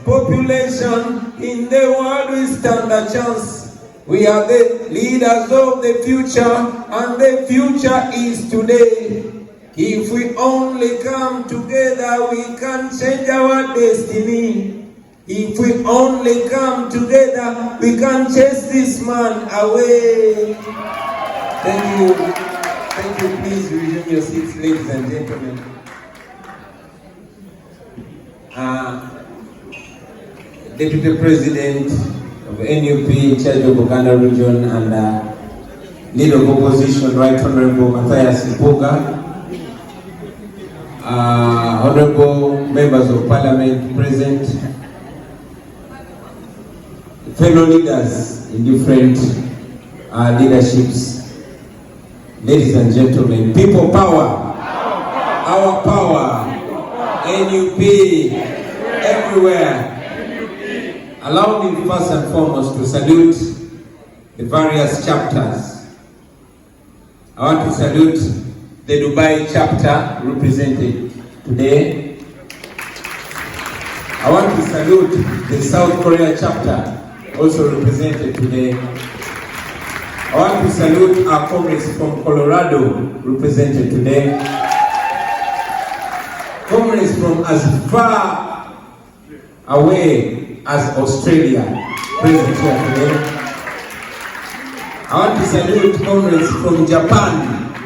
population in the world, we stand a chance. We are the leaders of the future, and the future is today. If we only come together, we can change our destiny. If we only come together, we can chase this man away. Thank you. Thank you. Please resume your seats, ladies and gentlemen. Deputy President of NUP in charge of Uganda region and leader of opposition, Right Honorable Byayasizza, honorable members of parliament present, fellow leaders in different leaderships, ladies and gentlemen, people power, our power, NUP, everywhere. Allow me first and foremost to salute the various chapters. I want to salute the Dubai chapter represented today. I want to salute the South Korea chapter also represented today. I want to salute our comrades from Colorado represented today. Comrades from as far away as Australia present here today. I want to salute comrades from Japan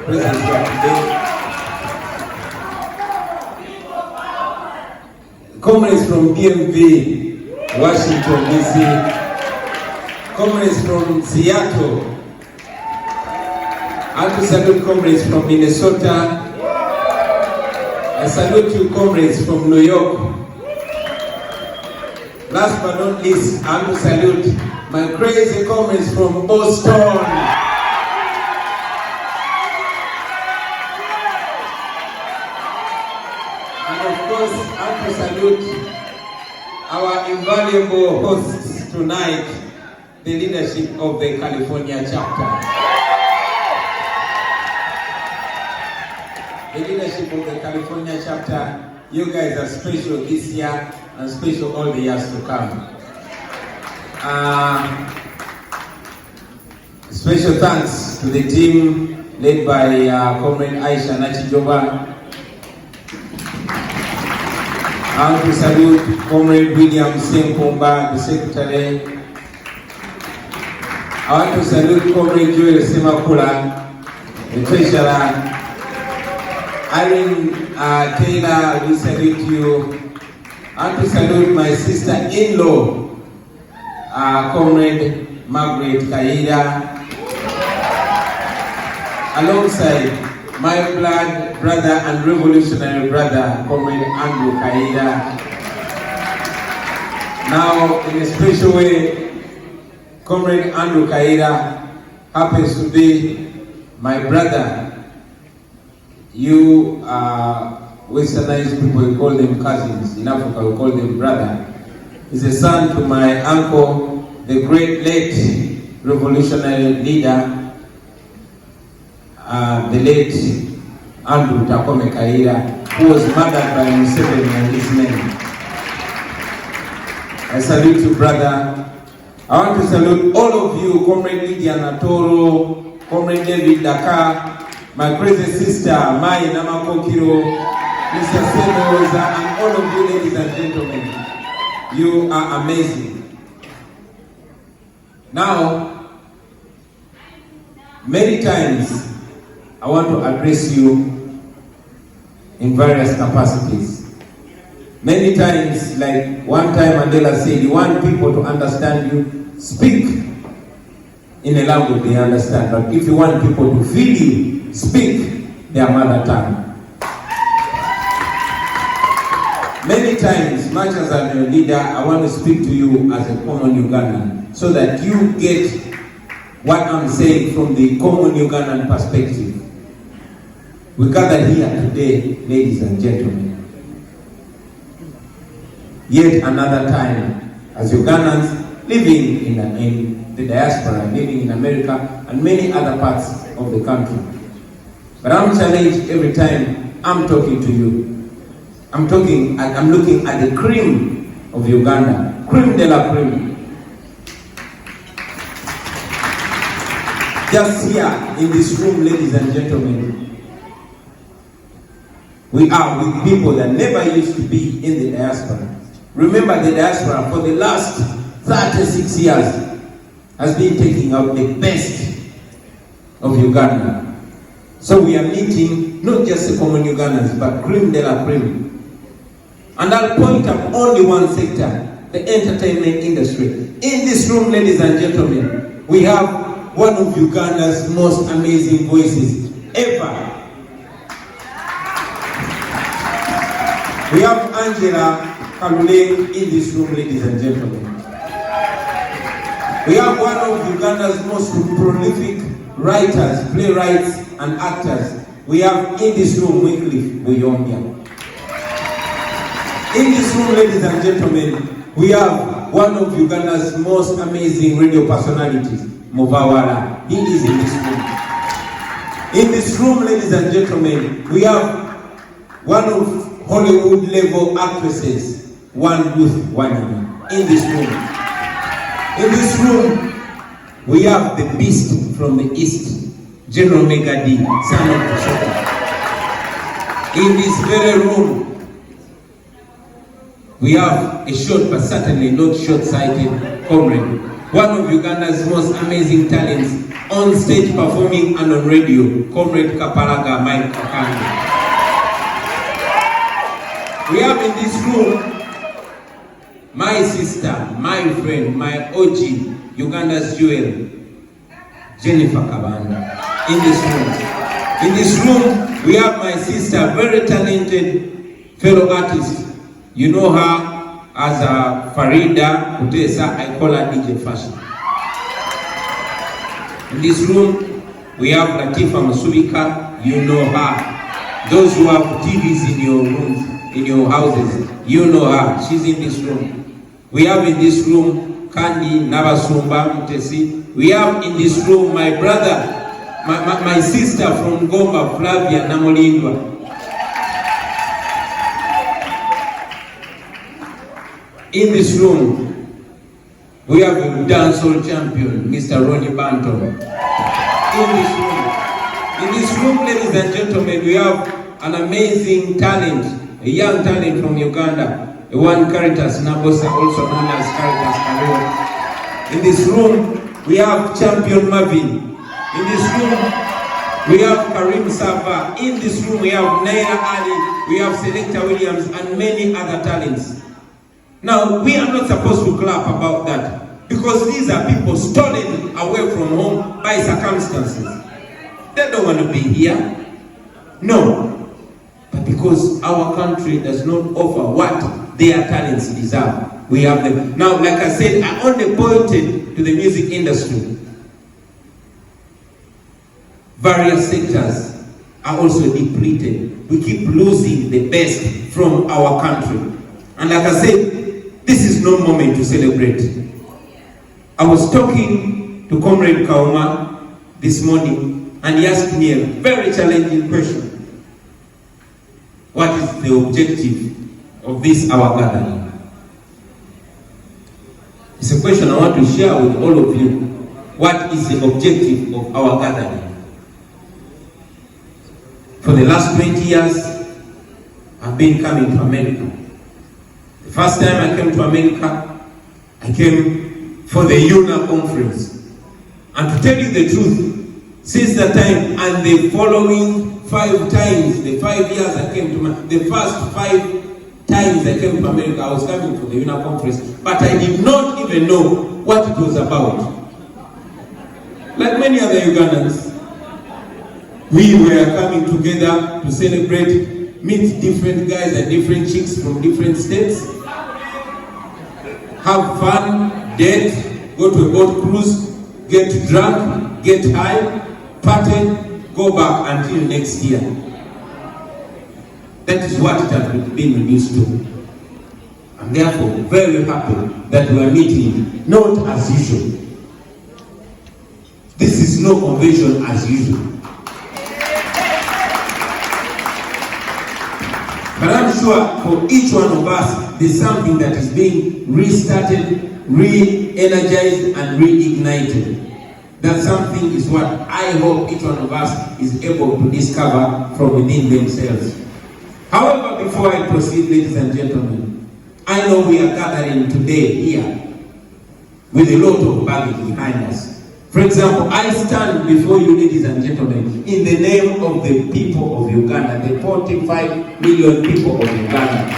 present here today. Comrades from DMV, Washington DC. Comrades from Seattle. I want to salute comrades from Minnesota. I salute you comrades from New York. Last but not least, I want to salute my crazy comrades from Boston. And of course, I want to salute our invaluable hosts tonight, the leadership of the California chapter. The leadership of the California chapter, you guys are special this year and special all the years to come. Special thanks to the team led by Comrade Aisha Nachijoba. I want to salute Comrade William Senkomba, the Secretary. I want to salute Comrade Joel Semakula, the Treasurer. Irene Taylor, we salute you. I want to salute my sister-in-law, Comrade Margaret Kaida, alongside my blood brother and revolutionary brother, Comrade Andrew Kaida. Now, in a special way, Comrade Andrew Kaida happens to be my brother. You Westernized people, we call them cousins. In Africa, we call them brother. He's a son to my uncle, the great late revolutionary leader, the late Andrew Takome Kaira, who was murdered by Museveni and his men. I salute you, brother. I want to salute all of you, Comrade Lydia Natoro, Comrade David Dakar, my crazy sister, Mai Namakokiro, Mr. Senoza, and all of you, ladies and gentlemen. You are amazing. Now, many times, I want to address you in various capacities. Many times, like one time Mandela said, you want people to understand you, speak in a language they understand. But if you want people to feel you, speak their mother tongue. Many times, much as I'm your leader, I want to speak to you as a common Ugandan, so that you get what I'm saying from the common Ugandan perspective. We gather here today, ladies and gentlemen, yet another time as Ugandans living in the diaspora, living in America and many other parts of the country. But I'm challenged every time I'm talking to you. I'm looking at the cream of Uganda. Cream de la cream. Just here in this room, ladies and gentlemen, we are with people that never used to be in the diaspora. Remember, the diaspora for the last 36 years has been taking out the best of Uganda. So we are meeting not just the common Ugandans, but cream de la cream. And I'll point up only one sector, the entertainment industry. In this room, ladies and gentlemen, we have one of Uganda's most amazing voices ever. We have Angela Kalule in this room, ladies and gentlemen. We have one of Uganda's most prolific writers, playwrights, and actors. We have in this room Wycliffe Buyombya. In this room, ladies and gentlemen, we have one of Uganda's most amazing radio personalities, Muvawala. He is in this room. In this room, ladies and gentlemen, we have one of Hollywood level actresses, One Ruth Wanyama. In this room. In this room, we have the beast from the east, General Megadi, son of Bishop. In this very room, we have a short but certainly not short-sighted comrade, one of Uganda's most amazing talents, on stage performing and on radio, Comrade Kapalaga Mike Kakande. We have in this room my sister, my friend, my OG, Uganda's jewel, Jennifer Kabanda. In this room, we have my sister, very talented fellow artist. You know her as a Farida Kutesa, I call her DJ Fashion. In this room, we have Latifa Masubika, you know her. Those who have TVs in your rooms, in your houses, you know her, she's in this room. We have in this room Kandi Nabasumba Mutesi. We have in this room my brother, my sister from Gomba, Flavia Namolindwa. In this room, we have a dancehall champion, Mr. Ronnie Banton. In this room, ladies and gentlemen, we have an amazing talent, a young talent from Uganda, one Caritas Nabosa, also known as Caritas Kareo. In this room, we have champion Marvin. In this room, we have Karim Safa. In this room, we have Naira Ali, we have Selecta Williams, and many other talents. Now, we are not supposed to clap about that, because these are people stolen away from home by circumstances. They don't want to be here. No. But because our country does not offer what their talents deserve, we have them. Now, like I said, I only pointed to the music industry. Various sectors are also depleted. We keep losing the best from our country. And like I said, this is no moment to celebrate. I was talking to Comrade Kauma this morning, and he asked me a very challenging question. What is the objective of this our gathering? It's a question I want to share with all of you. What is the objective of our gathering? For the last 20 years, I've been coming to America. The first time I came to America, I came for the UNA conference. And to tell you the truth, since that time and the following 5 times, the 5 years I came to the first 5 times I came to America, I was coming for the UNA conference, but I did not even know what it was about. Like many other Ugandans, we were coming together to celebrate, meet different guys and different chicks from different states, have fun, date, go to a boat cruise, get drunk, get high, party, go back until next year. That is what it has been reduced to. I'm therefore very happy that we are meeting not as usual. This is no convention as usual. But I'm sure for each one of us, there's something that is being restarted, re-energized, and reignited. That something is what I hope each one of us is able to discover from within themselves. However, before I proceed, ladies and gentlemen, I know we are gathering today here with a lot of baggage behind us. For example, I stand before you, ladies and gentlemen, in the name of the people of Uganda, the 45 million people of Uganda.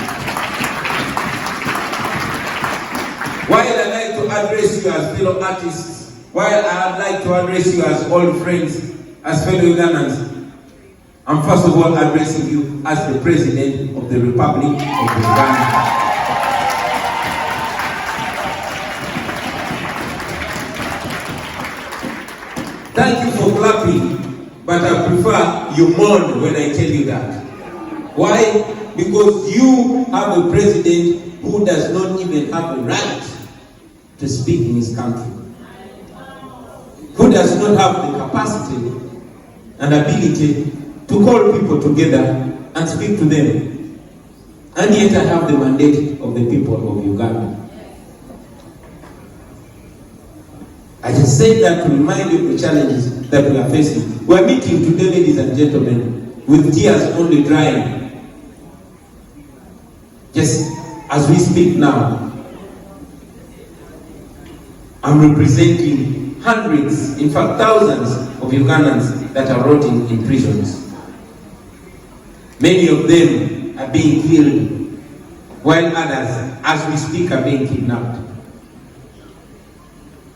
While I'd like to address you as fellow artists, while I'd like to address you as old friends, as fellow Ugandans, I'm first of all addressing you as the President of the Republic of Uganda. Thank you for clapping, but I prefer you mourn when I tell you that. Why? Because you have a president who does not even have a right to speak in his country, who does not have the capacity and ability to call people together and speak to them. And yet I have the mandate of the people of Uganda. I just said that to remind you of the challenges that we are facing. We are meeting today, ladies and gentlemen, with tears only drying. Just as we speak now, I'm representing hundreds, in fact thousands of Ugandans that are rotting in prisons. Many of them are being killed, while others, as we speak, are being kidnapped.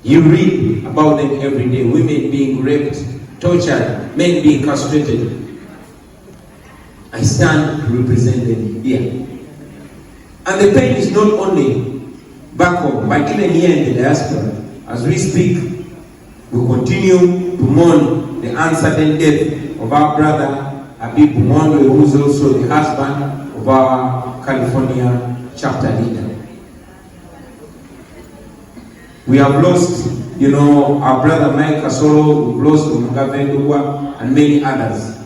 You read about them every day, women being raped, tortured, men being castrated. I stand to represent them here. And the pain is not only back home, but even here in the diaspora. As we speak, we continue to mourn the uncertain death of our brother, Habib Mondo, who is also the husband of our California chapter leader. We have lost, our brother Mike Kasoro, we've lost Mugabe and many others.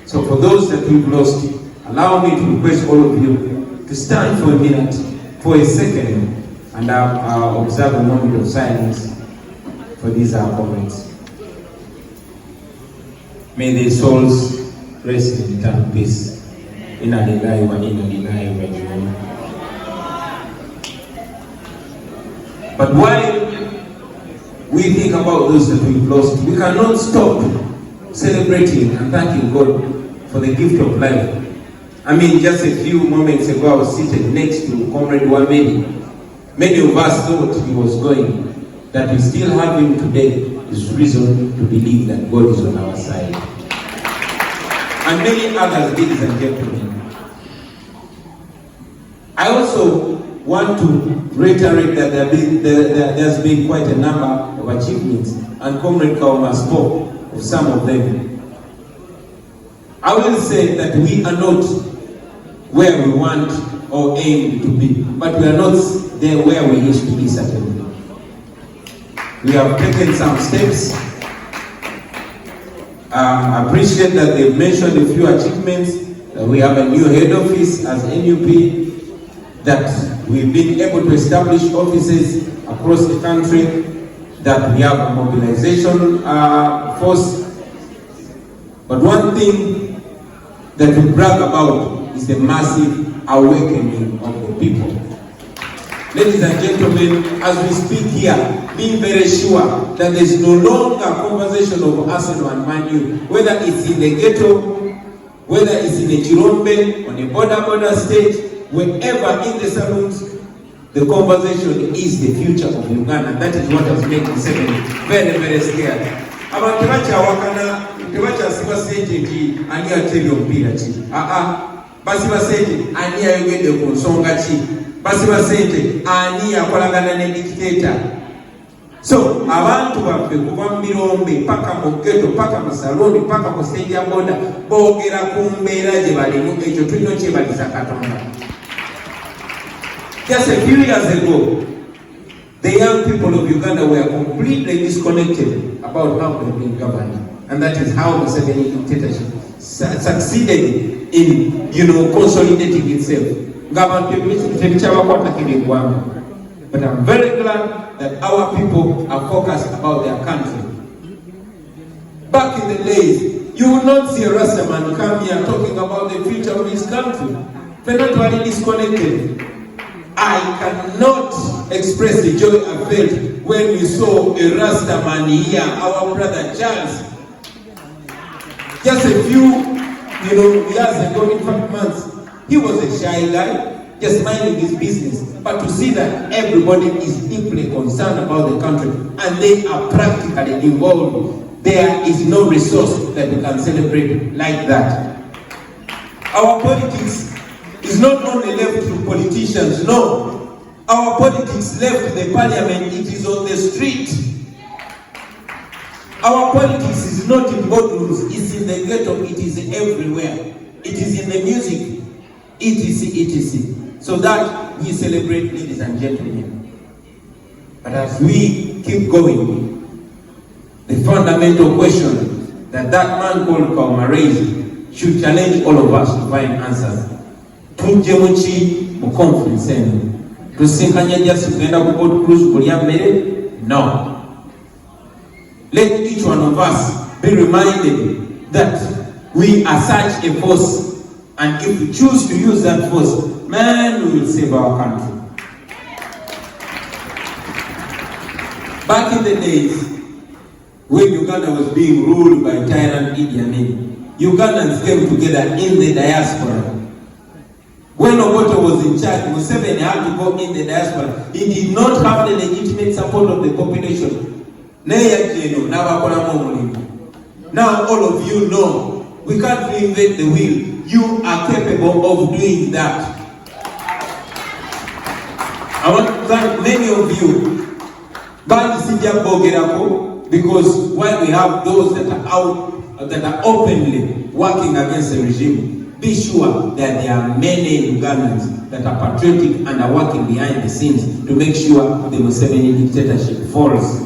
So for those that we've lost, allow me to request all of you to stand for a minute, for a second, and observe a moment of silence for these our comrades. May their souls rest in eternal peace. Inna lillahi wa inna ilaihi raji'un. But while we think about those that we've lost, we cannot stop celebrating and thanking God for the gift of life. I mean, just a few moments ago, I was seated next to Comrade Wamedi. Many of us thought he was going. That we still have him today is reason to believe that God is on our side. And many others, ladies and gentlemen. I also want to reiterate that there's been quite a number of achievements, and Comrade Kauma spoke of some of them. I will say that we are not where we want or aim to be, but we are not there where we used to be, certainly. We have taken some steps. I appreciate that they've mentioned a few achievements. We have a new head office as NUP, that we've been able to establish offices across the country, that we have a mobilization force. But one thing that we brag about is the massive awakening of the people. Ladies and gentlemen, as we speak here, being very sure that there is no longer a conversation of Arsenal and Man U, whether it's in the ghetto, whether it's in the Chirombe, on a border state, wherever in the saloons, the conversation is the future of Uganda. That is what has made Museveni very, very scared. Abantu bakyawakana tebakyasiba sente nti ani ateri omupiira ki. Basiba sente ani ayogedde ku nsonga ki. Basiba sente ani akolagana ne dictator. So abantu baffe kuva mu Mirombe paka mu ghetto paka mu saloni paka mu stage ya boda boogera ku mbeera gye balimu, ekyo tulina okyebaliza Katonda. Just a few years ago, the young people of Uganda were completely disconnected about how they've been governed. And that is how Museveni dictatorship succeeded in, consolidating itself. But I'm very glad that our people are focused about their country. Back in the days, you will not see a Rastaman come here talking about the future of his country. We're not really disconnected. I cannot express the joy I felt when we saw a Rastaman here, our brother Charles. Just a few years ago, in fact months, he was a shy guy, just minding his business. But to see that everybody is deeply concerned about the country and they are practically involved, there is no resource that we can celebrate like that. Our politics is not only left to politicians, no. Our politics left the parliament, it is on the street. Our politics is not in boardrooms, it's in the ghetto, it is everywhere. It is in the music, etc., etc. So that we celebrate, ladies and gentlemen. But as we keep going, the fundamental question that man called Kauma raised should challenge all of us to find answers. Tunje muchi mu conference eno. Tusinkanya just kugenda ku boat cruise kulya mmere? No. Let each one of us be reminded that we are such a force, and if we choose to use that force, man, we will save our country. Back in the days when Uganda was being ruled by tyrant Idi Amin, Ugandans came together in the diaspora. When Obote was in charge, Museveni had to go in the diaspora. He did not have the legitimate support of the population. Now all of you know, we can't reinvent the wheel. You are capable of doing that. I want to thank many of you, because while we have those that are out, that are openly working against the regime, be sure that there are many Ugandans that are patriotic and are working behind the scenes to make sure the Museveni dictatorship falls.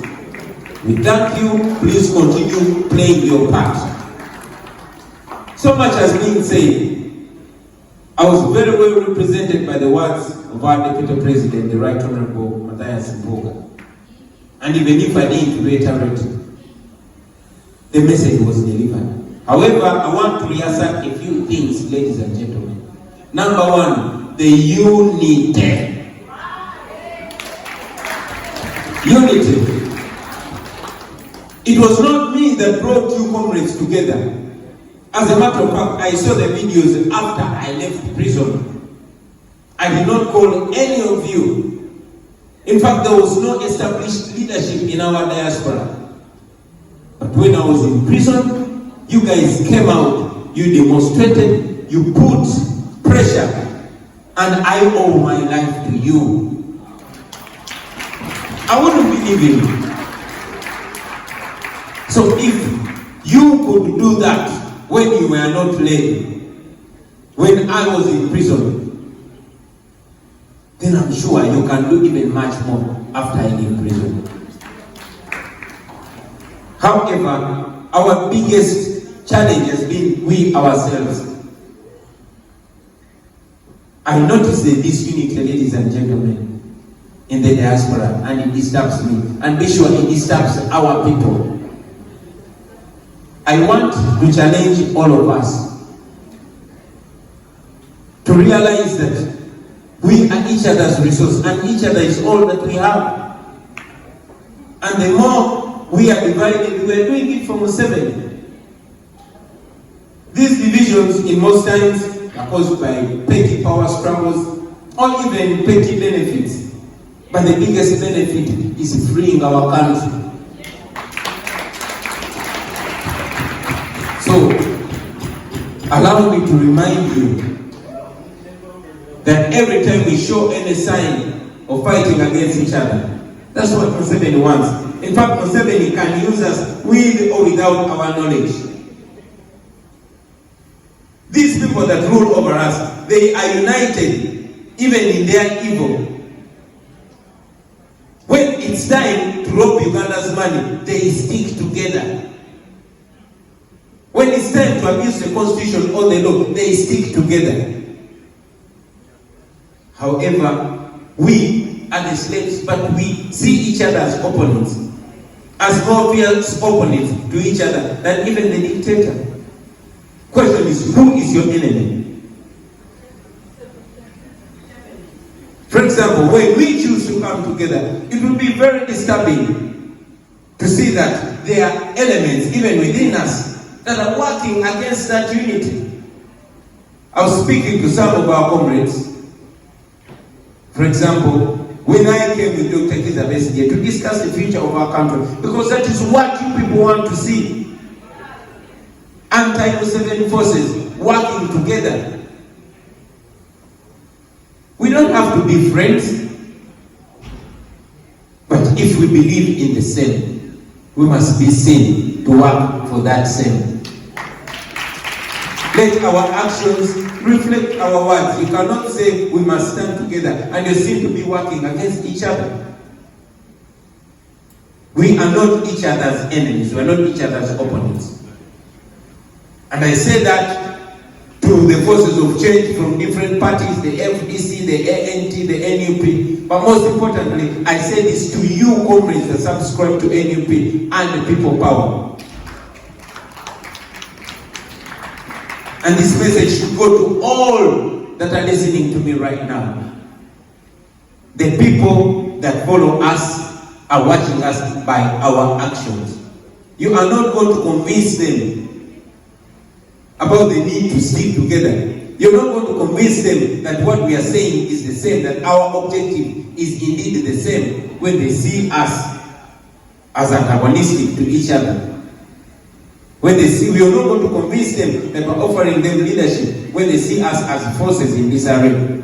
We thank you. Please continue playing your part. So much has been said. I was very well represented by the words of our Deputy President, the Right Honorable Byayasizza. And even if I need to reiterate, the message was delivered. However, I want to reassert a few things, ladies and gentlemen. Number one, the unity. Unity. It was not me that brought you comrades together. As a matter of fact, I saw the videos after I left prison. I did not call any of you. In fact, there was no established leadership in our diaspora. But when I was in prison, you guys came out, you demonstrated, you put pressure, and I owe my life to you. I wouldn't believe in you. So if you could do that when you were not led, when I was in prison, then I'm sure you can do even much more after I leave prison. However, our biggest challenge has been we ourselves. I notice the disunity, ladies and gentlemen, in the diaspora, and it disturbs me. And be sure it disturbs our people. I want to challenge all of us to realize that we are each other's resource and each other is all that we have. And the more we are divided, we are doing it for Museveni. These divisions in most times are caused by petty power struggles or even petty benefits. But the biggest benefit is freeing our country. So, allow me to remind you that every time we show any sign of fighting against each other, that's what Museveni wants. In fact, Museveni can use us with or without our knowledge. These people that rule over us, they are united even in their evil. When it's time to rob Uganda's money, they stick together. When it's time to abuse the constitution or the law, they stick together. However, we are the slaves, but we see each other as opponents, as more fierce opponents to each other than even the dictator. Question is, who is your enemy? For example, when we choose to come together, it will be very disturbing to see that there are elements even within us that are working against that unity. I was speaking to some of our comrades. For example, when I came with Dr. Kizabesi to discuss the future of our country, because that is what you people want to see. Anti-Muslim forces working together. We don't have to be friends, but if we believe in the same, we must be seen to work for that same. Let our actions reflect our words. You cannot say we must stand together and you seem to be working against each other. We are not each other's enemies. We are not each other's opponents. And I say that to the forces of change from different parties, the FDC, the ANT, the NUP. But most importantly, I say this to you comrades that subscribe to NUP and the people power. And this message should go to all that are listening to me right now. The people that follow us are watching us by our actions. You are not going to convince them about the need to stick together. You're not going to convince them that what we are saying is the same, that our objective is indeed the same when they see us as antagonistic to each other. When they see, we are not going to convince them that we're offering them leadership when they see us as forces in this area.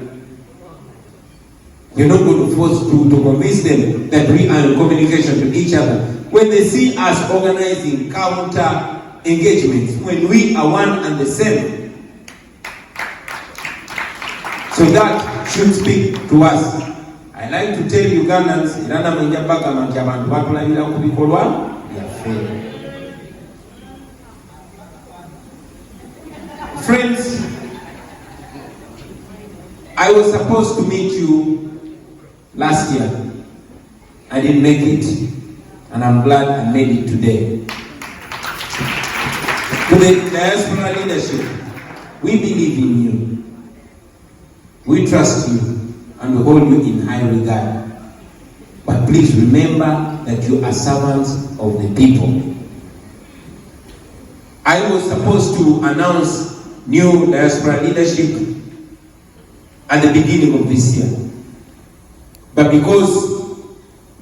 We're not going to force to convince them that we are in communication to each other. When they see us organizing counter engagements, when we are one and the same. So that should speak to us. I like to tell Ugandans, friends, I was supposed to meet you last year. I didn't make it, and I'm glad I made it today. To the Diaspora leadership, we believe in you. We trust you, and we hold you in high regard. But please remember that you are servants of the people. I was supposed to announce new Diaspora leadership at the beginning of this year. But because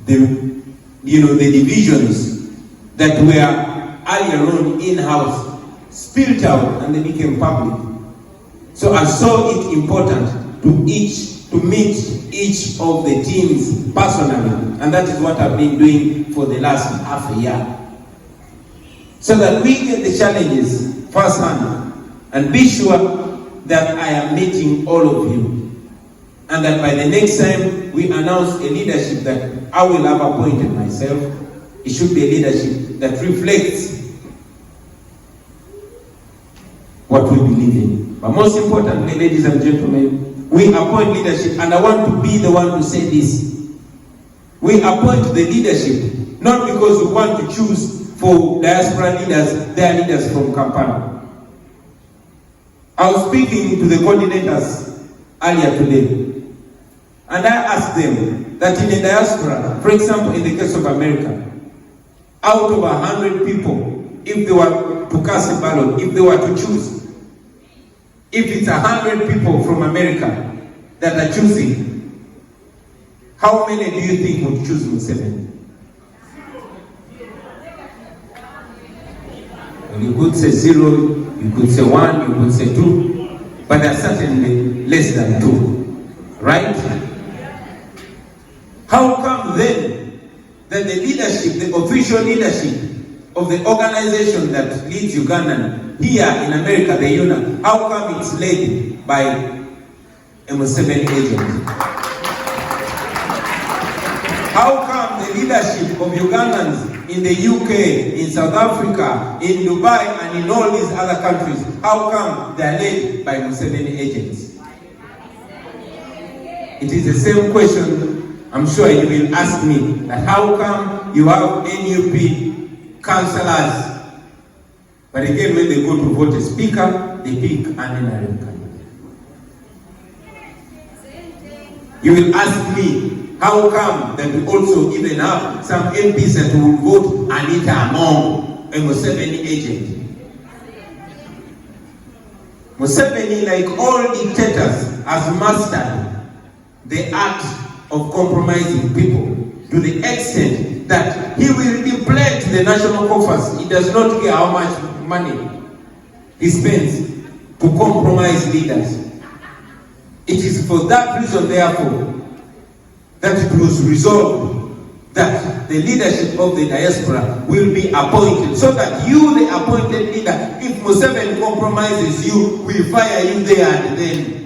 the divisions that were earlier on in-house spilled out and they became public. So I saw it important to meet each of the teams personally, and that is what I've been doing for the last half a year. So that we get the challenges firsthand and be sure that I am meeting all of you. And that by the next time we announce a leadership that I will have appointed myself, it should be a leadership that reflects what we believe in. But most importantly, ladies and gentlemen, we appoint leadership, and I want to be the one to say this. We appoint the leadership not because we want to choose for diaspora leaders, their leaders from Kampala. I was speaking to the coordinators earlier today, and I asked them that in the diaspora, for example, in the case of America, out of 100 people, if they were to cast a ballot, if they were to choose, if it's 100 people from America that are choosing, how many do you think would choose Museveni? Well, you could say 0, you could say 1, you could say 2, but they're certainly less than 2, right? How come then that the leadership, the official leadership of the organization that leads Ugandan here in America, the UNA, how come it's led by a Museveni agent? How come the leadership of Ugandans in the UK, in South Africa, in Dubai, and in all these other countries, how come they are led by Museveni agents? it is the same question I'm sure you will ask me, that how come you have NUP councillors, but again when they go to vote a speaker, they pick an NRM candidate. You will ask me, how come that we also even have some MPs that will vote Anita Among, a Museveni agent? Museveni, like all dictators, has mastered the art of compromising people to the extent that he will deplete the national coffers. He does not care how much money he spends to compromise leaders. It is for that reason, therefore, that it was resolved that the leadership of the diaspora will be appointed, so that you, the appointed leader, if Museveni compromises you, we fire you there and then.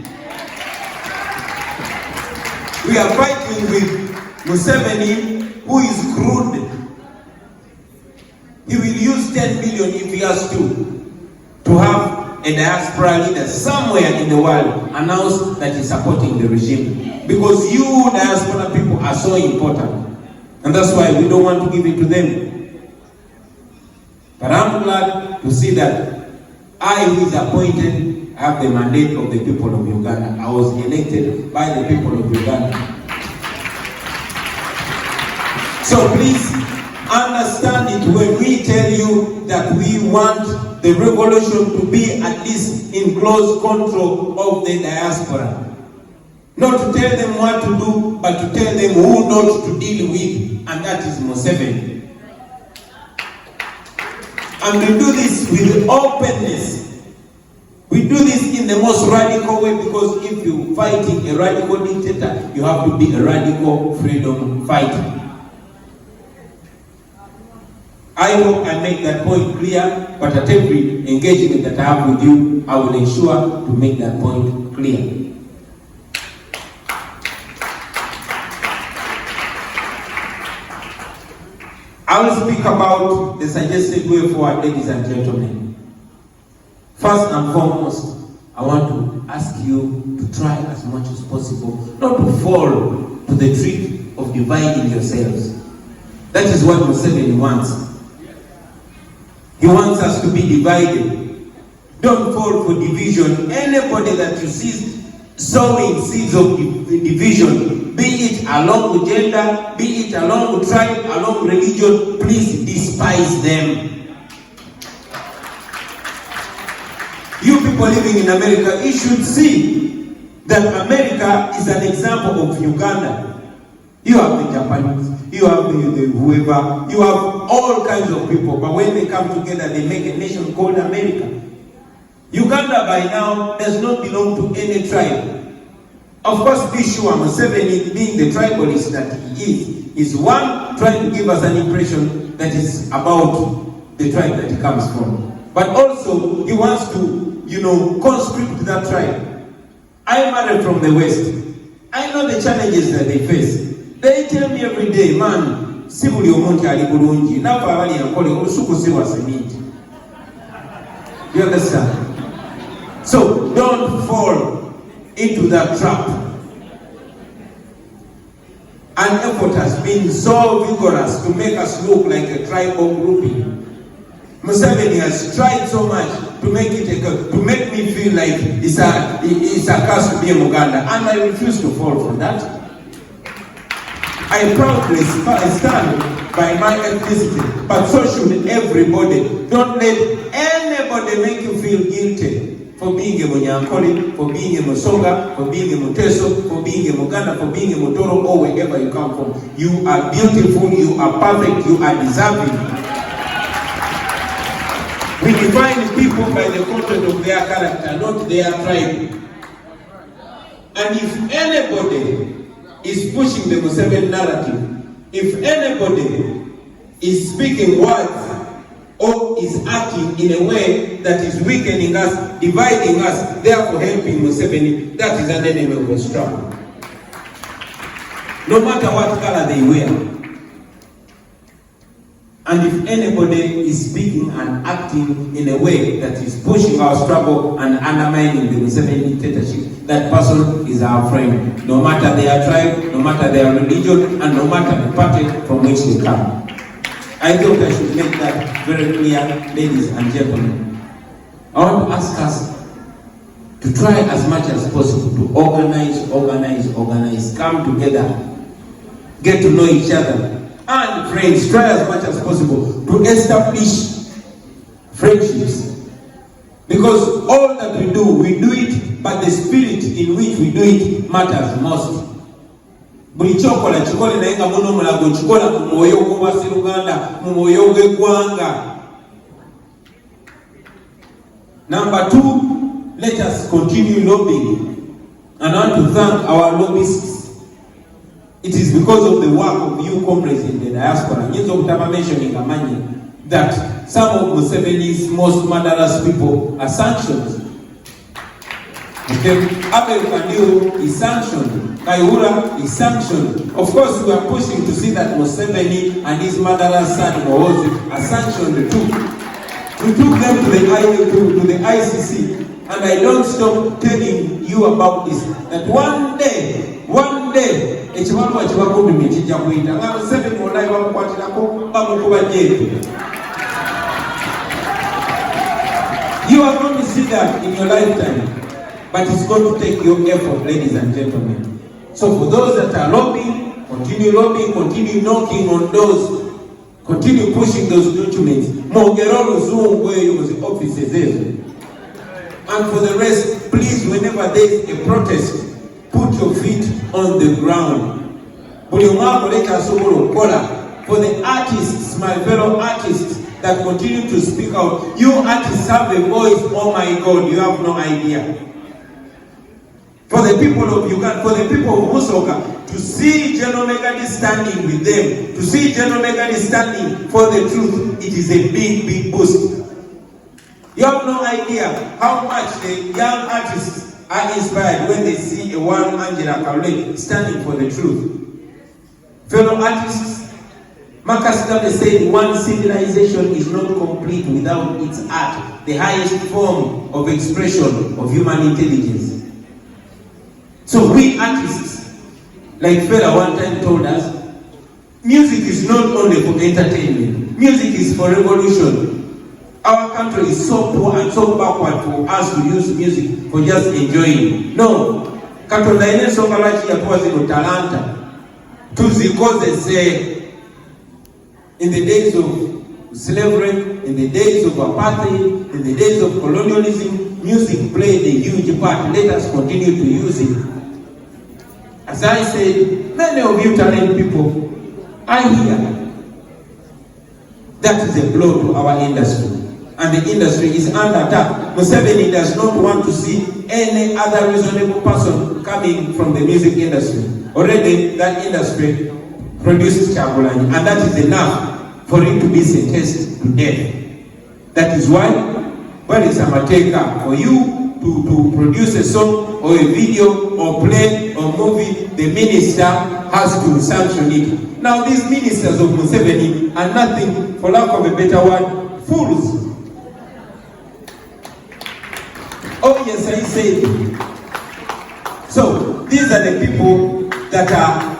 We are fighting with Museveni, who is crude. He will use 10 billion if he has to have a diaspora leader somewhere in the world announce that he's supporting the regime. Because you diaspora people are so important. And that's why we don't want to give it to them. But I'm glad to see that I, who is appointed, have the mandate of the people of Uganda. I was elected by the people of Uganda. So please understand it when we tell you that we want the revolution to be at least in close control of the diaspora. Not to tell them what to do, but to tell them who not to deal with, and that is Museveni. And we do this with openness. We do this in the most radical way, because if you're fighting a radical dictator, you have to be a radical freedom fighter. I hope I make that point clear, but at every engagement that I have with you, I will ensure to make that point clear. I will speak about the suggested way forward, ladies and gentlemen. First and foremost, I want to ask you to try as much as possible not to fall to the trick of dividing yourselves. That is what Museveni wants. He wants us to be divided. Don't fall for division. Anybody that you see sowing seeds of division, be it along gender, be it along tribe, along religion, please despise them. You people living in America, you should see that America is an example of Uganda. You have the Japanese, you have the whoever, you have all kinds of people, but when they come together, they make a nation called America. Uganda by now does not belong to any tribe. Of course, be sure Museveni, being the tribalist that he is one trying to give us an impression that is about the tribe that he comes from. But also, he wants to, conscript that tribe. I am married from the West. I know the challenges that they face. They tell me every day, man, sibuli omuntu ali bulungi, nafa abali yankole olusuku si wasemiti. You understand? So don't fall into that trap. An effort has been so vigorous to make us look like a tribal grouping. Museveni has tried so much to make me feel like it's a curse to be a Muganda, and I refuse to fall for that. I proudly stand by my ethnicity, but so should everybody. Don't let anybody make you feel guilty for being a Munyankole, for being a Musonga, for being a Muteso, for being a Muganda, for being a Mutoro, or wherever you come from. You are beautiful, you are perfect, you are deserving. We define people by the content of their character, not their tribe. And if anybody is pushing the Museveni narrative, if anybody is speaking words or is acting in a way that is weakening us, dividing us, therefore helping Museveni, that is an enemy of the struggle. No matter what color they wear. And if anybody is speaking and acting in a way that is pushing our struggle and undermining the Museveni dictatorship, that person is our friend, no matter their tribe, no matter their religion, and no matter the party from which they come. I thought I should make that very clear, ladies and gentlemen. I want to ask us to try as much as possible to organize, come together, get to know each other. And friends, try as much as possible to establish friendships. Because all that we do it, but the spirit in which we do it matters most. Bulichokola chikole na inga muno mulago chikola mu moyo gw'Abasiruganda, mu moyo gw'eggwanga. Number 2, let us continue lobbying. And I want to thank our lobbyists. It is because of the work of you comrades in the diaspora. Mentioning that some of Museveni's most murderous people are sanctioned. Okay, Abel Kandiru is sanctioned. Kayihura is sanctioned. Of course, we are pushing to see that Museveni and his murderous son Mohozi are sanctioned too. We took them to the ICC, and I don't stop telling you about this. That one day, ekibalwa kibakubi kijja kuyita nga Museveni online bamukwatirako bamukuba jeetu. You are going to see that in your lifetime, but it's going to take your effort, ladies and gentlemen. So for those that are lobbying, continue knocking on doors, continue pushing those documents. Mogero Zungu was the offices there. And for the rest, please, whenever there is a protest, put your feet on the ground. For the artists, my fellow artists that continue to speak out, you artists have a voice, oh my God, you have no idea. For the people of Uganda, for the people of Musoka, to see General Megadi standing with them, to see General Megadi standing for the truth, it is a big boost. You have no idea how much the young artists are inspired when they see a one Angela Kaule standing for the truth. Fellow artists, Marcus Garvey said one civilization is not complete without its art, the highest form of expression of human intelligence. So we artists, like Fela one time told us, music is not only for entertainment, music is for revolution. Our country is so poor and so backward for us to use music for just enjoying. No. Katonda ine songa laki yatuwa zino talanta. Tuzikoze in the days of slavery, in the days of apartheid, in the days of colonialism, music played a huge part. Let us continue to use it. As I said, many of you talented people are here. That is a blow to our industry. And the industry is under attack. Museveni does not want to see any other reasonable person coming from the music industry. Already that industry produced Chagulanyi, and that is enough for it to be sentenced to death. That is why, when it's a mateka for you to produce a song or a video or play or movie, the minister has to sanction it. Now these ministers of Museveni are nothing, for lack of a better word, fools. Oh yes, I said. So these are the people that are,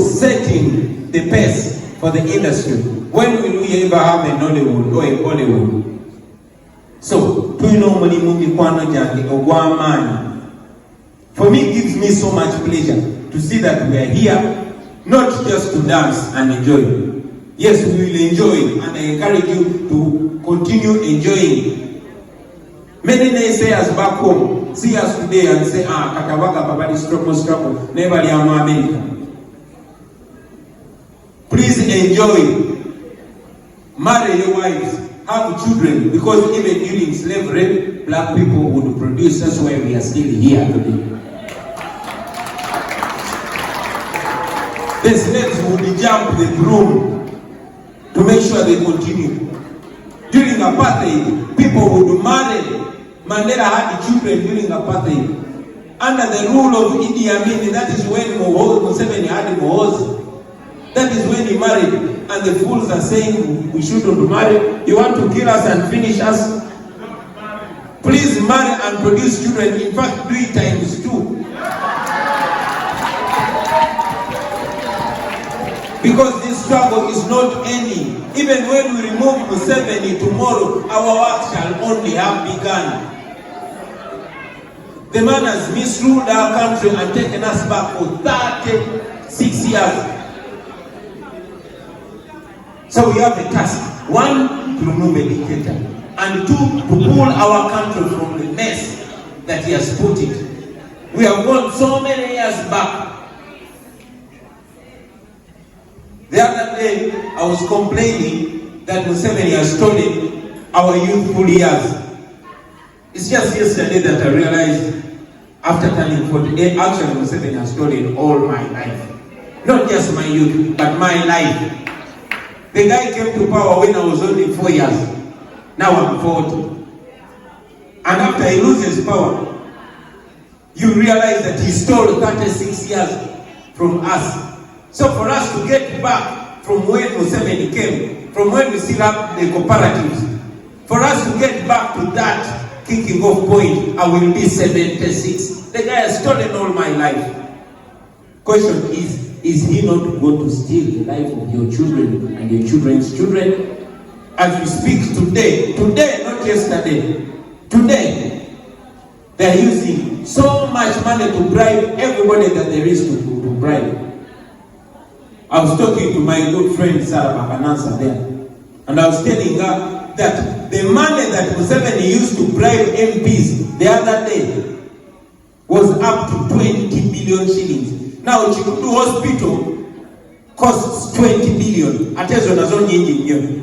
setting the pace for the industry. When will we ever have a Nollywood or a Bollywood? So, for me, it gives me so much pleasure to see that we are here, not just to dance and enjoy. Yes, we will enjoy, and I encourage you to continue enjoying. Many naysayers back home see us today and say, Katawaga Babadi struggle, never America. Please enjoy. Marry your wives, have children, because even during slavery, black people would produce. That's why we are still here today. The slaves would jump the broom to make sure they continue. During apartheid, people would marry. Mandela had children during apartheid. Under the rule of Idi Amin, that is when Museveni had Mohozi. That is when he married. and the fools are saying we shouldn't marry. You want to kill us and finish us? Please marry and produce children. In fact, do it times 2. Because this struggle is not ending. Even when we remove Museveni tomorrow, our work shall only have begun. The man has misruled our country and taken us back for 36 years. So we have a task. 1, to remove a dictator. And 2, to pull our country from the mess that he has put it. We have gone so many years back. The other day, I was complaining that Museveni has stolen our youthful years. It's just yesterday that I realized, after turning 48, actually Museveni has stolen all my life. Not just my youth, but my life. The guy came to power when I was only 4 years. Now I'm 40. And after he loses power, you realize that he stole 36 years from us. So for us to get back from when Museveni came, from when we still have the cooperatives, for us to get back to that kicking off point, I will be 76. The guy has stolen all my life. Question is he not going to steal the life of your children and your children's children? As we speak today, not yesterday, today, they are using so much money to bribe everybody that there is to bribe. I was talking to my good friend Sarah Makanansa there, and I was telling her that the money that Museveni used to bribe MPs the other day was up to 20 billion shillings. Now Chikudu Hospital costs 20 billion. Atezo nazo nyingi nyo.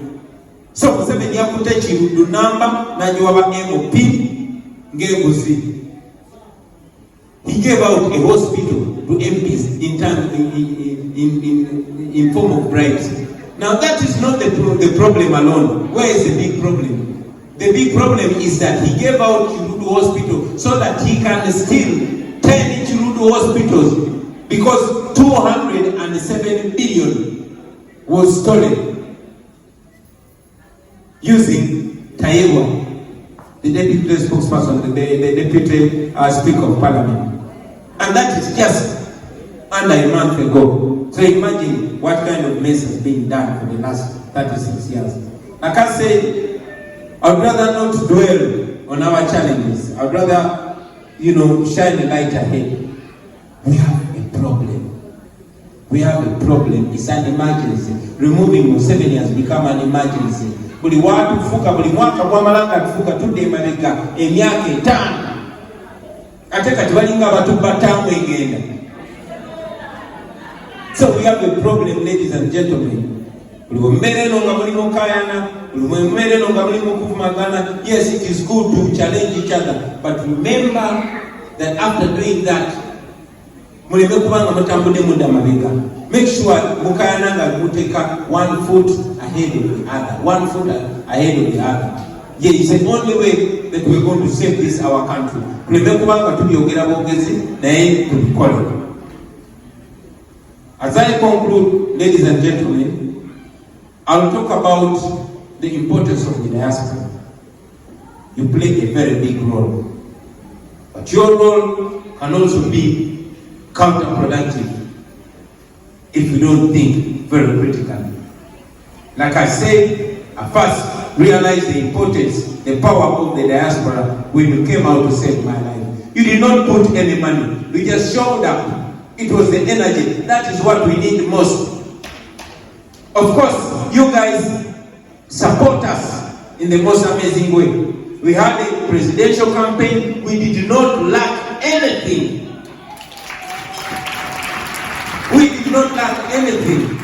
So Museveni yakute Chikudu number na jiwaba MOP ngeguzi. He gave out a hospital to MPs in form of bribes. Now that is not the problem alone. Where is the big problem? The big problem is that he gave out Chirudu Hospital so that he can steal 10 Chirudu hospitals, because 207 billion was stolen using Tayewa, the deputy spokesperson, the deputy speaker of parliament. And that is just under a month ago. So imagine what kind of mess has been done for the last 36 years. Like I said, I'd rather not dwell on our challenges. I'd rather, shine a light ahead. We have a problem. We have a problem. It's an emergency. Removing Museveni has become an emergency. Buli watu fuka, buli mwaka kwa malanga tufuka tude manega emyaka 5. Ate kati balinga batu batamu egenda. So we have a problem, ladies and gentlemen. Yes, it is good to challenge each other, but remember that after doing that, make sure you take 1 foot ahead of the other. 1 foot ahead of the other. Yeah, it's the only way that we're going to save this our country. As I conclude, ladies and gentlemen, I'll talk about the importance of the diaspora. You play a very big role. But your role can also be counterproductive if you don't think very critically. Like I said, I first realized the importance, the power of the diaspora when you came out to save my life. You did not put any money. You just showed up. It was the energy. That is what we need most. Of course, you guys support us in the most amazing way. We had a presidential campaign. We did not lack anything. We did not lack anything.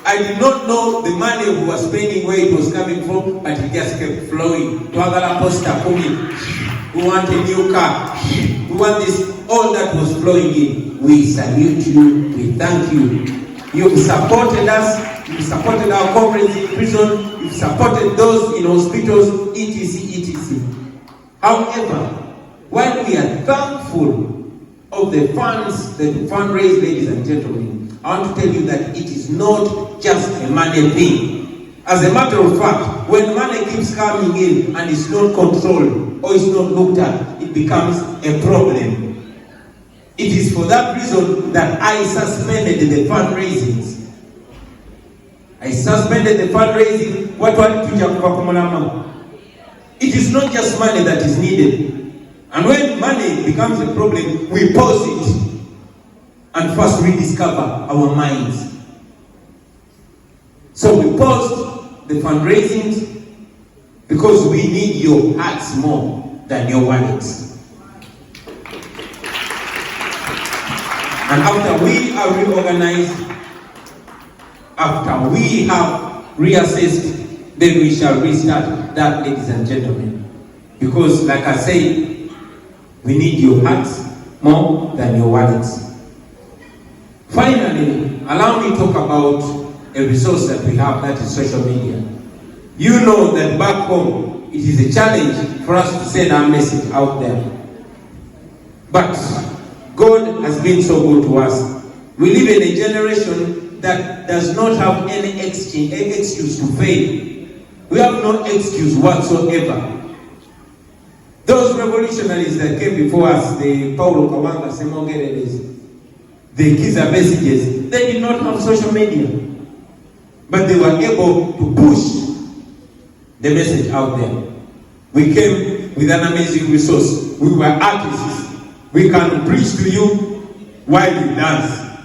I did not know the money we were spending, where it was coming from, but it just kept flowing. Twagala posta kumi. We want a new car. We want this. All that was flowing in. We salute you. We thank you. You've supported us. You've supported our comrades in prison. You've supported those in hospitals, etc., etc. However, while we are thankful of the funds that you fundraise, ladies and gentlemen, I want to tell you that it is not just a money thing. As a matter of fact, when money keeps coming in and is not controlled or is not looked at, it becomes a problem. It is for that reason that I suspended the fundraisings. I suspended the fundraising. It is not just money that is needed. And when money becomes a problem, we pause it and first rediscover our minds. So we paused the fundraisings because we need your hearts more than your wallets. And after we are reorganized, after we have reassessed, then we shall restart that, ladies and gentlemen. Because like I say, we need your hearts more than your wallets. Finally, allow me to talk about a resource that we have, that is social media. You know that back home, it is a challenge for us to send our message out there. But God has been so good to us. We live in a generation that does not have any excuse to fail. We have no excuse whatsoever. Those revolutionaries that came before us, the Paulo Kawanga, Semogeredes, the Kiza messages, they did not have social media. But they were able to push the message out there. We came with an amazing resource. We were artists. We can preach to you while you dance,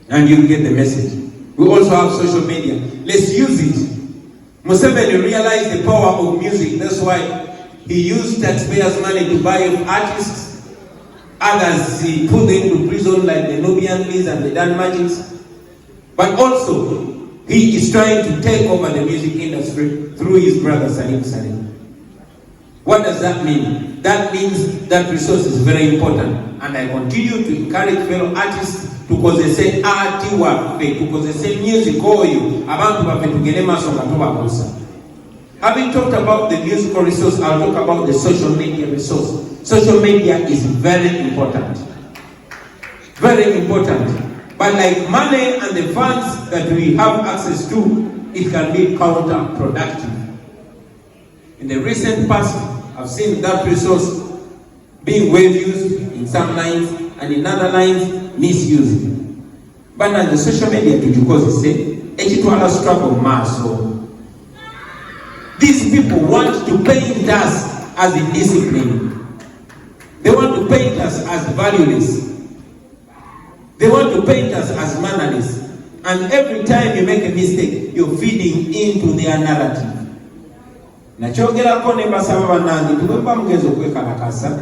and you get the message. We also have social media. Let's use it. Museveni realized the power of music. That's why he used taxpayers' money to buy artists. Others he put them into prison like the Nubian Lees and the Dan Magics. But also, he is trying to take over the music industry through his brother Salim Salim. What does that mean? That means that resource is very important. And I continue to encourage fellow artists to cause say art work, to cause say music or you about to having talked about the musical resource, I'll talk about the social media resource. Social media is very important. Very important. But like money and the funds that we have access to, it can be counterproductive. In the recent past, I've seen that resource being well used in some lines and in other lines misused. But now the social media to because say ekitwala struggle maso. These people want to paint us as indisciplined. They want to paint us as valueless. They want to paint us as mannerless. And every time you make a mistake, you're feeding into their narrative. Nachogera kone basaba banangi tubemba mgezo kwekalakasa.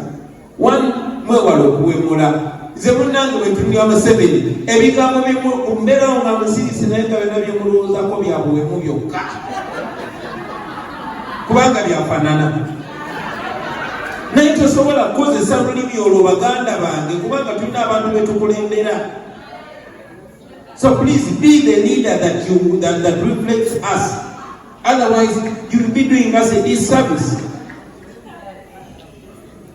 One mwewalo kuwemula. Ze munangi wetundi wa Museveni. Ebigambo bimu mbera nga musirisi naye nga byemuluza ko byabuwemu byokka. Kubanga byafanana. Naye tosobola kukozesa lulimi olwo baganda bange kubanga tulina abantu betukulembera. So please be the leader that reflects us. Otherwise, you will be doing us a disservice.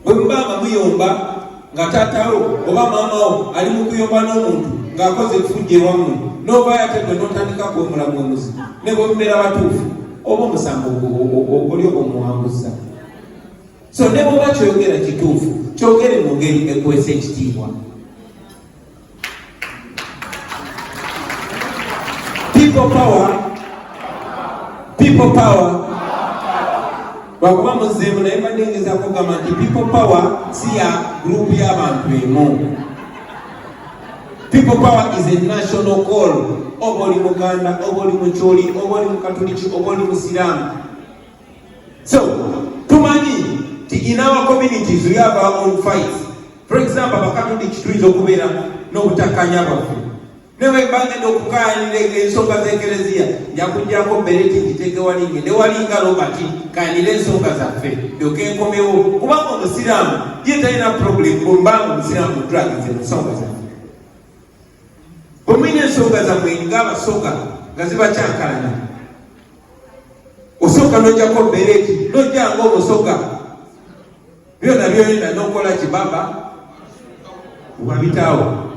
Mbaba muyomba ngatatawo oba mamawo ali mu kuyomba n'omuntu ng'akoze efujje wammwe n'oba yategwe n'otandika kwemulamu omuzi ne bwembeera batuufu oba omusango oli omuwanguza. So ne bw'oba kyogera kituufu kyogere mu ngeri ekwesa ekitiibwa. People power. People power. Wakuba muzimu naye badengeza kugamba nti people power si ya group y'abantu emu. People power is a national call. Oba oli Muganda, oba oli Mucholi, oba oli Mukatoliki, oba oli Musiraamu. So, tumanyi ti in our communities we have our own fights. For example, Abakatoliki tuyinza okubeera n'obutakkaanya bwaffe. Newe bagenda okukaanira ensonga z'Eklezia njakujjako bereti ngitege walinge ne walinga Robert kaanira ensonga zaffe ndyoke nkomewo kubanga Omusiraamu ye talina problem bwembanga Omusiraamu tulagize ensonga zaffe. Bwemulina ensonga zammwe ng'abasoga nga zibakyankalana osooka n'ojjako bereti n'ojjanga omusoga byonna byoyenda n'okola kibaba wabitaawo.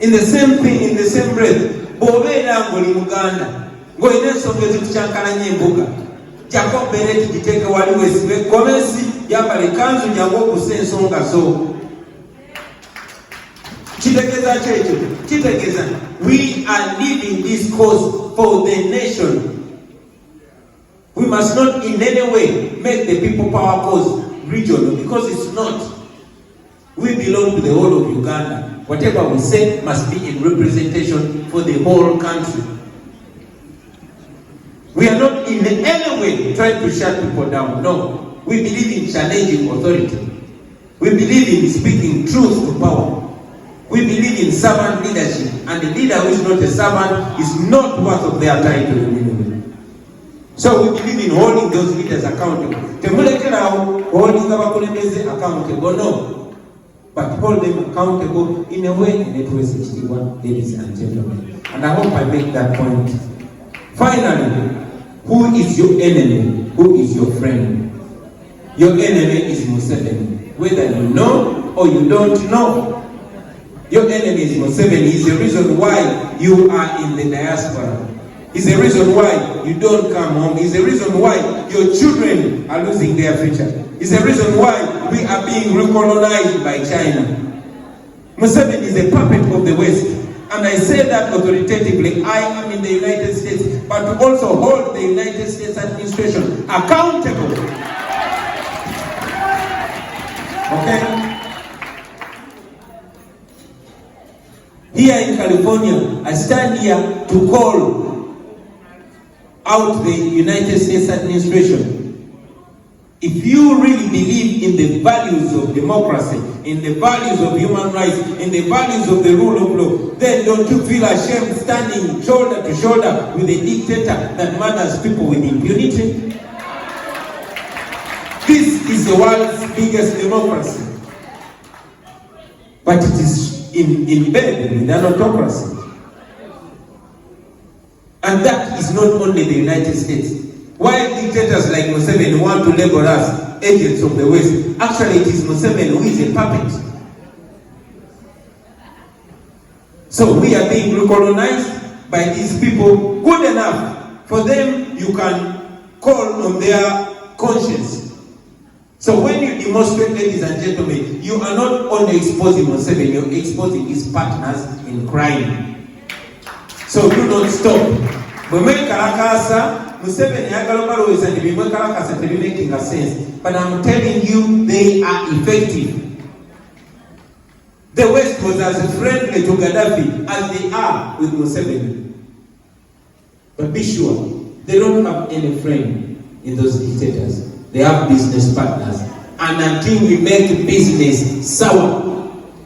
In the same thing, in the same breath, bw'obeera ng'oli Muganda ng'olina ensonga ezikucyankalanya embuga, jako bereti giteeke wali wesibe gomesi yambala ekanzu jangu okussa ensonga zo. Kitegeeza ki ekyo? Kitegeeza we are living this cause for the nation. We must not in any way make the people power cause regional, because it's not. We belong to the whole of Uganda. Whatever we say must be in representation for the whole country. We are not in any way trying to shut people down. No. We believe in challenging authority. We believe in speaking truth to power. We believe in servant leadership. And the leader who is not a servant is not worth of their title anyway. So we believe in holding those leaders accountable. Holding accountable, no. But hold them accountable in a way in it was 61, ladies and gentlemen. And I hope I make that point. Finally, who is your enemy? Who is your friend? Your enemy is Museveni. Whether you know or you don't know. Your enemy is Museveni. He's the reason why you are in the diaspora. He's the reason why you don't come home. He's the reason why your children are losing their future. It's the reason why we are being recolonized by China. Museveni is a puppet of the West. And I say that authoritatively. I am in the United States, but to also hold the United States administration accountable. Okay? Here in California, I stand here to call out the United States administration. If you really believe in the values of democracy, in the values of human rights, in the values of the rule of law, then don't you feel ashamed standing shoulder to shoulder with a dictator that murders people with impunity? This is the world's biggest democracy. But it is in bed with an autocracy. And that is not only the United States. Why dictators like Museveni want to label us agents of the West? Actually, it is Museveni who is a puppet. So we are being recolonized by these people. Good enough for them, you can call on their conscience. So when you demonstrate, ladies and gentlemen, you are not only exposing Museveni, you're exposing his partners in crime. So do not stop. Museveni Yagalomalo and Bimakakas and making a sense. But I'm telling you, they are effective. The West was as friendly to Gaddafi as they are with Museveni. But be sure, they don't have any friend in those dictators. They have business partners. And until we make business sour,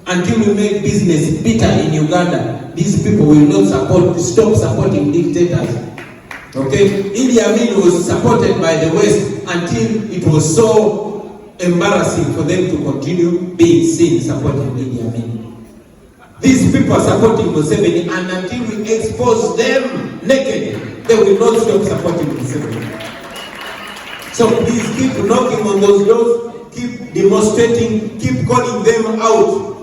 until we make business bitter in Uganda, these people will not stop supporting dictators. Okay? Idi Amin was supported by the West until it was so embarrassing for them to continue being seen supporting Idi Amin. These people are supporting Museveni, and until we expose them naked, they will not stop supporting Museveni. So please keep knocking on those doors, keep demonstrating, keep calling them out,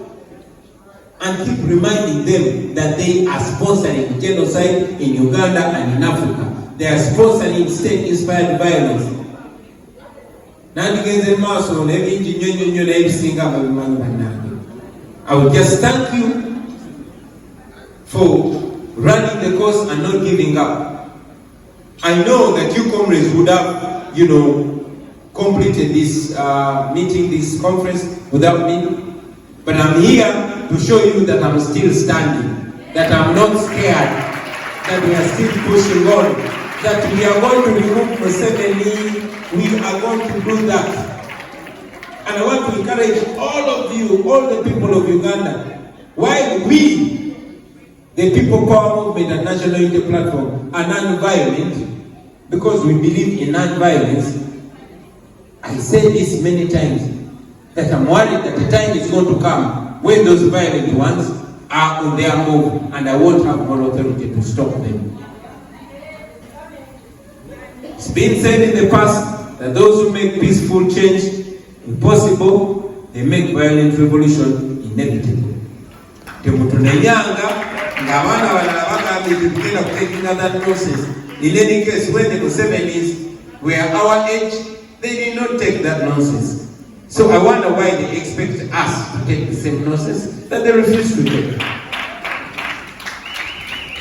and keep reminding them that they are sponsoring genocide in Uganda and in Africa. They are sponsoring state-inspired violence. I will just thank you for running the course and not giving up. I know that you comrades would have, completed this meeting, this conference without me. But I'm here to show you that I'm still standing, that I'm not scared, that we are still pushing on, that we are going to remove Museveni. We are going to do that. And I want to encourage all of you, all the people of Uganda, while we, the People Power Movement and National Unity Platform, are non-violent, because we believe in non-violence. I said this many times, that I'm worried that the time is going to come when those violent ones are on their move, and I won't have more authority to stop them. It's been said in the past that those who make peaceful change impossible, they make violent revolution inevitable. temutunenyanga ng'abaana balala bagambye tugenda kutekinga that nonsense. In any case, when the Museveni's were our age, they did not take that nonsense. So I wonder why they expect us to take the same nonsense that they refuse to take.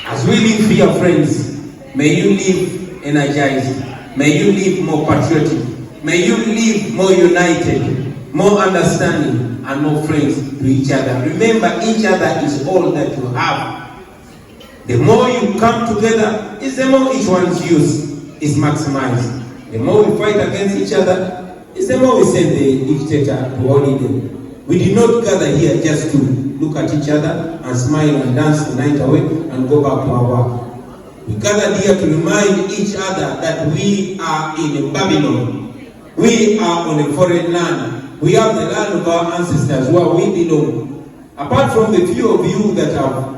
As we live here, friends, may you live energized. May you live more patriotic. May you live more united, more understanding, and more friends to each other. Remember, each other is all that you have. The more you come together, is the more each one's use is maximized. The more we fight against each other, is the more we send the dictator to holiday. We did not gather here just to look at each other and smile and dance the night away and go back to our work. We gathered here to remind each other that we are in Babylon. We are on a foreign land. We have the land of our ancestors where we belong. Apart from the few of you that have,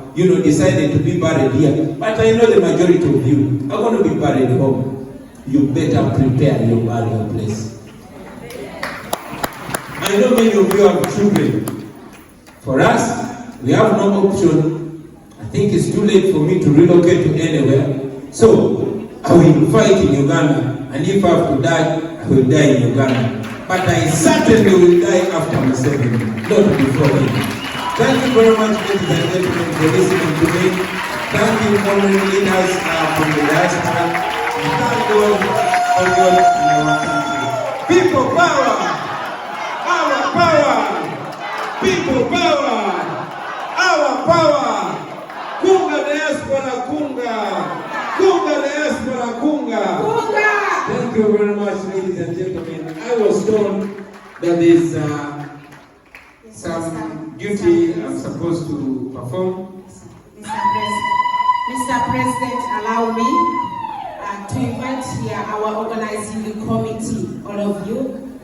decided to be buried here, but I know the majority of you are going to be buried home. You better prepare your burial place. I know many of you have children. For us, we have no option. I think it's too late for me to relocate to anywhere. So, I will fight in Uganda. And if I have to die, I will die in Uganda. But I certainly will die after Museveni, not before him. Thank you very much, ladies and gentlemen, for listening to me. Thank you, foreign leaders from the diaspora. And thank God for God in our country. People power! Our power! People power! Our power! Kunga Diaspora Kunga! Kunga Diaspora Kunga! Thank you very much, ladies and gentlemen. I was told that there's some duty I'm supposed to perform. Mr. President, allow me to invite here our organizing committee, all of you.